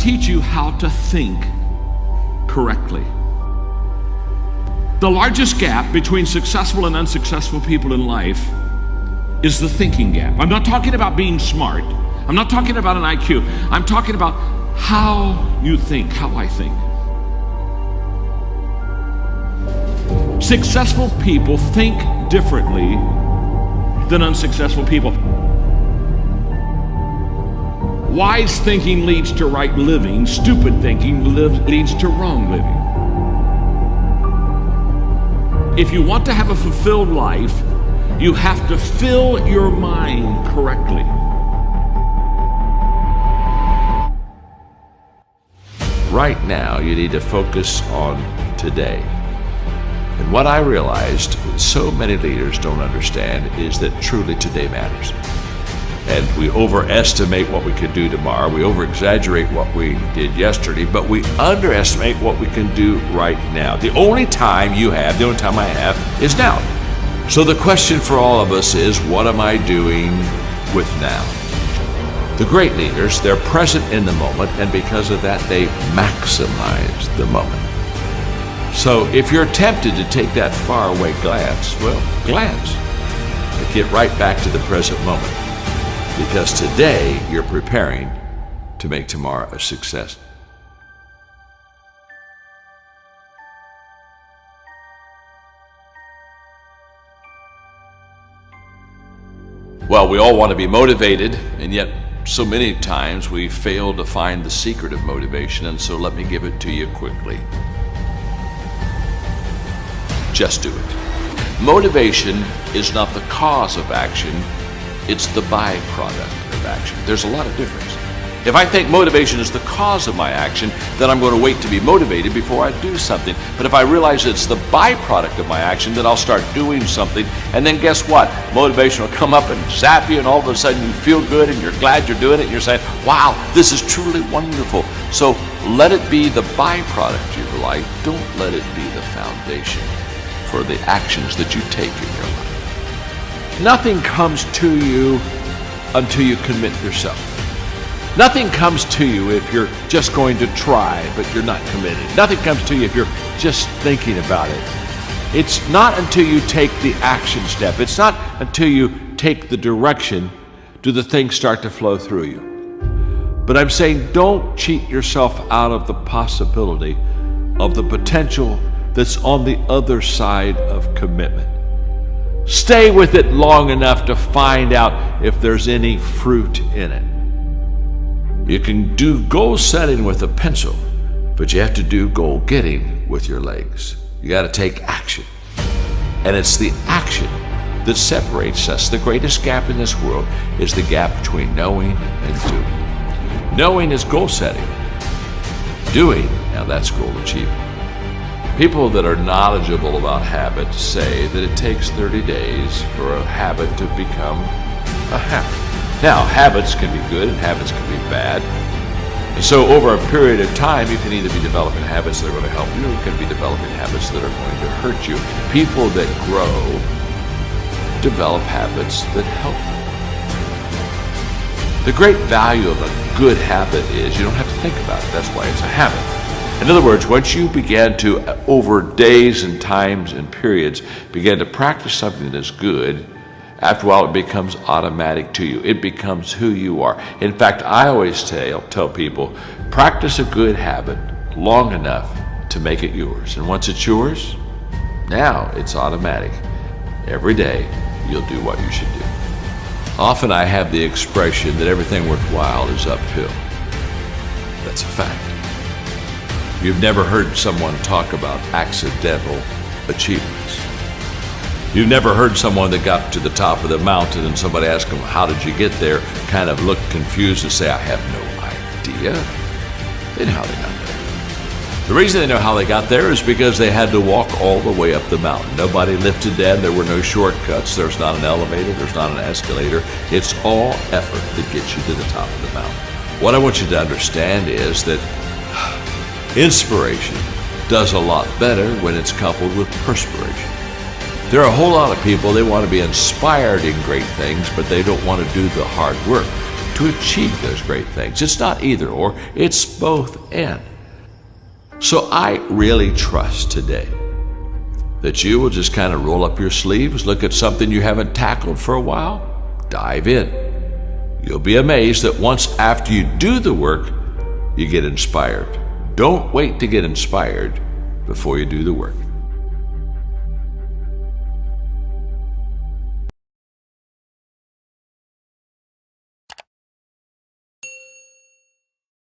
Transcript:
teach you how to think correctly. The largest gap between successful and unsuccessful people in life is the thinking gap. I'm not talking about being smart. I'm not talking about an IQ. I'm talking about how you think, how I think. Successful people think differently than unsuccessful people. Wise thinking leads to right living. Stupid thinking leads to wrong living. If you want to have a fulfilled life, you have to fill your mind correctly. Right now, you need to focus on today. And what I realized so many leaders don't understand is that truly today matters. And we overestimate what we can do tomorrow. We over-exaggerate what we did yesterday, but we underestimate what we can do right now. The only time you have, the only time I have, is now. So the question for all of us is, what am I doing with now? The great leaders, they're present in the moment, and because of that, they maximize the moment. So if you're tempted to take that faraway glance, well, glance. But get right back to the present moment. Because today, you're preparing to make tomorrow a success. Well, we all want to be motivated, and yet so many times we fail to find the secret of motivation, and so let me give it to you quickly. Just do it. Motivation is not the cause of action, it's the byproduct of action. There's a lot of difference. If I think motivation is the cause of my action, then I'm going to wait to be motivated before I do something. But if I realize it's the byproduct of my action, then I'll start doing something. And then guess what? Motivation will come up and zap you, and all of a sudden you feel good and you're glad you're doing it. And you're saying, wow, this is truly wonderful. So let it be the byproduct of your life. Don't let it be the foundation for the actions that you take in your life. Nothing comes to you until you commit yourself. Nothing comes to you if you're just going to try, but you're not committed. Nothing comes to you if you're just thinking about it. It's not until you take the action step. It's not until you take the direction do the things start to flow through you. But I'm saying don't cheat yourself out of the possibility of the potential that's on the other side of commitment. Stay with it long enough to find out if there's any fruit in it. You can do goal setting with a pencil, but you have to do goal getting with your legs. You got to take action. And it's the action that separates us. The greatest gap in this world is the gap between knowing and doing. Knowing is goal setting. Doing, now that's goal achievement. People that are knowledgeable about habits say that it takes 30 days for a habit to become a habit. Now, habits can be good and habits can be bad. And so over a period of time, you can either be developing habits that are going to help you, or you can be developing habits that are going to hurt you. People that grow develop habits that help them. The great value of a good habit is you don't have to think about it. That's why it's a habit. In other words, once you begin to, over days and times and periods, begin to practice something that is good, after a while it becomes automatic to you. It becomes who you are. In fact, I always tell people, practice a good habit long enough to make it yours. And once it's yours, now it's automatic. Every day, you'll do what you should do. Often I have the expression that everything worthwhile is uphill. That's a fact. You've never heard someone talk about accidental achievements. You've never heard someone that got to the top of the mountain and somebody asked them, how did you get there? Kind of look confused and say, I have no idea. They know how they got there. The reason they know how they got there is because they had to walk all the way up the mountain. Nobody lifted them. There were no shortcuts. There's not an elevator. There's not an escalator. It's all effort that gets you to the top of the mountain. What I want you to understand is that inspiration does a lot better when it's coupled with perspiration. There are a whole lot of people, they want to be inspired in great things, but they don't want to do the hard work. to achieve those great things. It's not either or, it's both and. So I really trust today that you will just kind of roll up your sleeves, look at something you haven't tackled for a while, dive in. You'll be amazed that once after you do the work, you get inspired. Don't wait to get inspired before you do the work.